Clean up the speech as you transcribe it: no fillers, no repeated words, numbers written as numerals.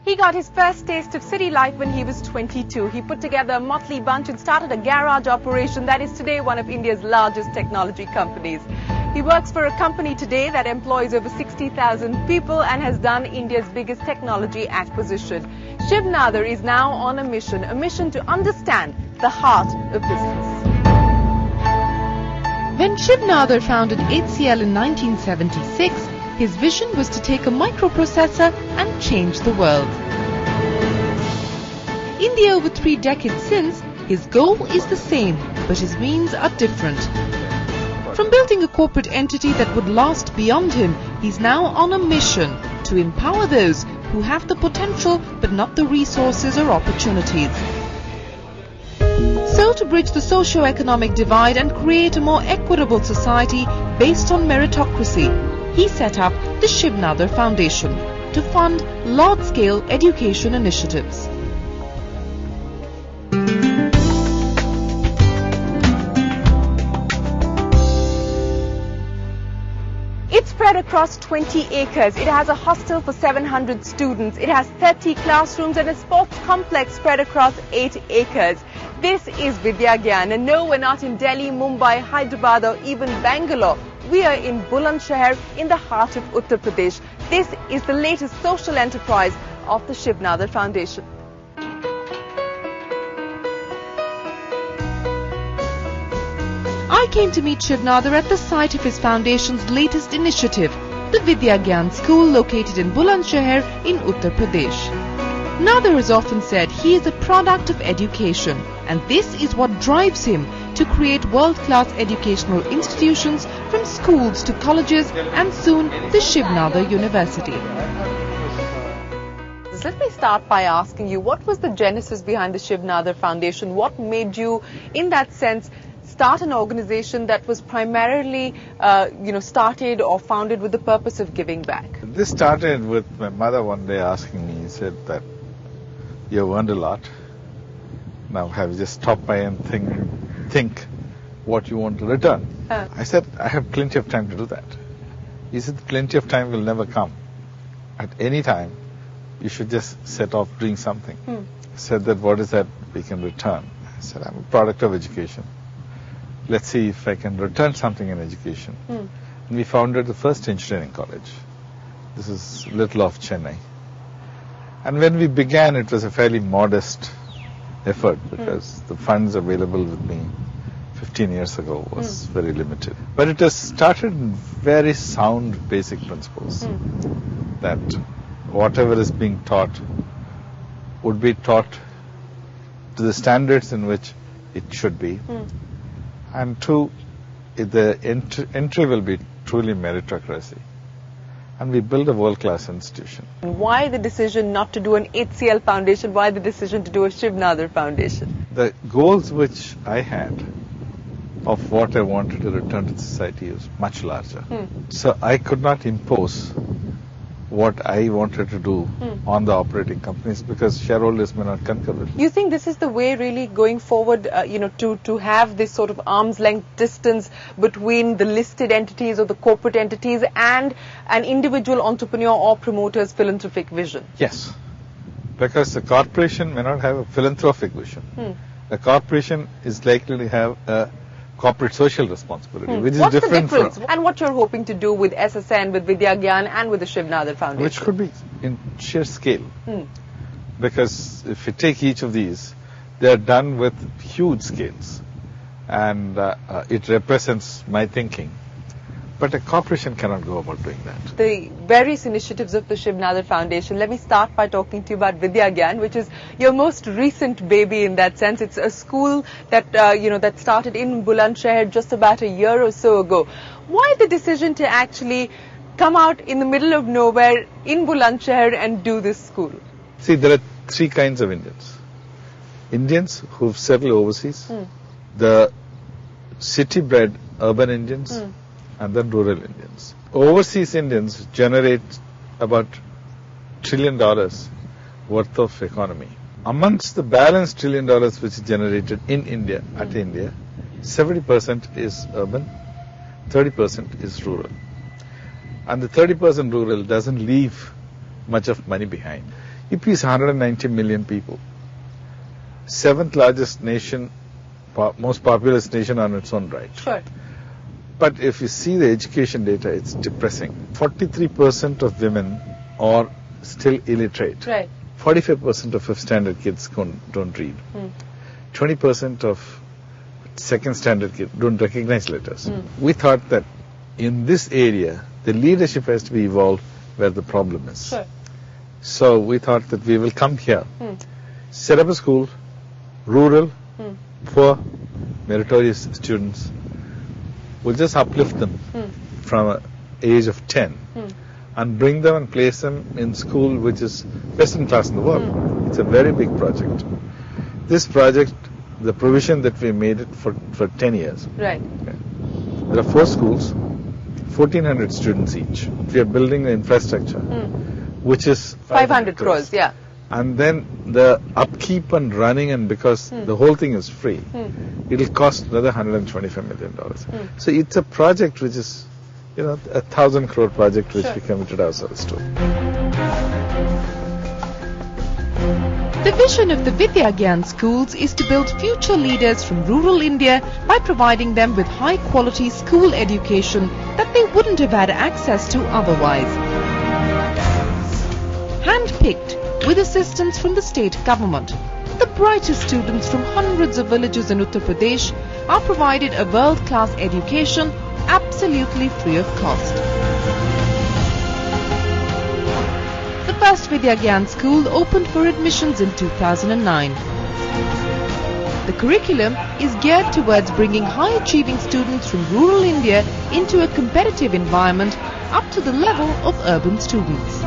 He got his first taste of city life when he was 22. He put together a motley bunch and started a garage operation that is today one of India's largest technology companies. He works for a company today that employs over 60,000 people and has done India's biggest technology acquisition. Shiv Nadar is now on a mission to understand the heart of business. When Shiv Nadar founded HCL in 1976, his vision was to take a microprocessor and change the world. In the over 3 decades since, his goal is the same, but his means are different. From building a corporate entity that would last beyond him, he's now on a mission to empower those who have the potential but not the resources or opportunities. So to bridge the socioeconomic divide and create a more equitable society based on meritocracy, he set up the Shiv Nadar Foundation to fund large-scale education initiatives. It's spread across 20 acres. It has a hostel for 700 students. It has 30 classrooms and a sports complex spread across 8 acres. This is Vidya Gyan, and no, we're not in Delhi, Mumbai, Hyderabad or even Bangalore. We are in Bulandshahr in the heart of Uttar Pradesh. This is the latest social enterprise of the Shiv Nadar Foundation. I came to meet Shiv Nadar at the site of his foundation's latest initiative, the Vidya Gyan School located in Bulandshahr in Uttar Pradesh. Nadar has often said he is a product of education, and this is what drives him to create world-class educational institutions from schools to colleges and soon the Shiv Nadar University. Let me start by asking you, what was the genesis behind the Shiv Nadar Foundation? What made you, in that sense, start an organization that was primarily, started or founded with the purpose of giving back? This started with my mother one day asking me, said that you've earned a lot. Now have you just stopped by and think what you want to return? I said, I have plenty of time to do that. He said, plenty of time will never come. At any time, you should just set off doing something. I said that, what is that we can return? I said, I'm a product of education. Let's see if I can return something in education. And we founded the first engineering college. This is little off Chennai. And when we began, it was a fairly modest effort because the funds available with me 15 years ago was very limited. But it has started in very sound basic principles that whatever is being taught would be taught to the standards in which it should be. And two, the entry will be truly meritocracy. And we build a world-class institution. Why the decision not to do an HCL Foundation? Why the decision to do a Shiv Nadar Foundation? The goals which I had of what I wanted to return to society was much larger. So I could not impose what I wanted to do on the operating companies because shareholders may not concur with it. You think this is the way really going forward, to have this sort of arm's length distance between the listed entities or the corporate entities and an individual entrepreneur or promoter's philanthropic vision? Yes, because the corporation may not have a philanthropic vision. The corporation is likely to have a corporate social responsibility, which is What's different the difference? from... And what you're hoping to do with SSN, with Vidya Gyan and with the Shiv Nadar Foundation? Which could be in sheer scale. Because if you take each of these, they are done with huge scales. And it represents my thinking. But a corporation cannot go about doing that. The various initiatives of the Shiv Nadar Foundation. Let me start by talking to you about Vidya Gyan, which is your most recent baby in that sense. It's a school that that started in Bulandshahr just about a year or so ago. Why the decision to actually come out in the middle of nowhere in Bulandshahr and do this school? See, there are 3 kinds of Indians. Indians who've settled overseas, the city-bred urban Indians, and then rural Indians. Overseas Indians generate about $1 trillion worth of economy. Amongst the balanced $1 trillion which is generated in India, at India, 70% is urban, 30% is rural. And the 30% rural doesn't leave much of money behind. EP is 190 million people. 7th largest nation, most populous nation on its own right. Sure. But if you see the education data, it's depressing. 43% of women are still illiterate. Right. 45% of 5th standard kids don't read. 20% of 2nd standard kids don't recognize letters. We thought that in this area, the leadership has to be evolved where the problem is. Sure. So we thought that we will come here, set up a school, rural, poor, meritorious students. We'll just uplift them from an age of 10 and bring them and place them in school which is best in class in the world. It's a very big project. This project, the provision that we made it for 10 years. Right. Okay. There are 4 schools, 1,400 students each. We are building the infrastructure, which is 500 crores, yeah. And then the upkeep and running, and because the whole thing is free, it'll cost another $125 million. So it's a project which is, 1,000 crore project which we committed ourselves to. The vision of the Vidya Gyan schools is to build future leaders from rural India by providing them with high-quality school education that they wouldn't have had access to otherwise. Hand-picked with assistance from the state government, the brightest students from hundreds of villages in Uttar Pradesh are provided a world-class education absolutely free of cost. The first Vidya Gyan school opened for admissions in 2009. The curriculum is geared towards bringing high-achieving students from rural India into a competitive environment up to the level of urban students.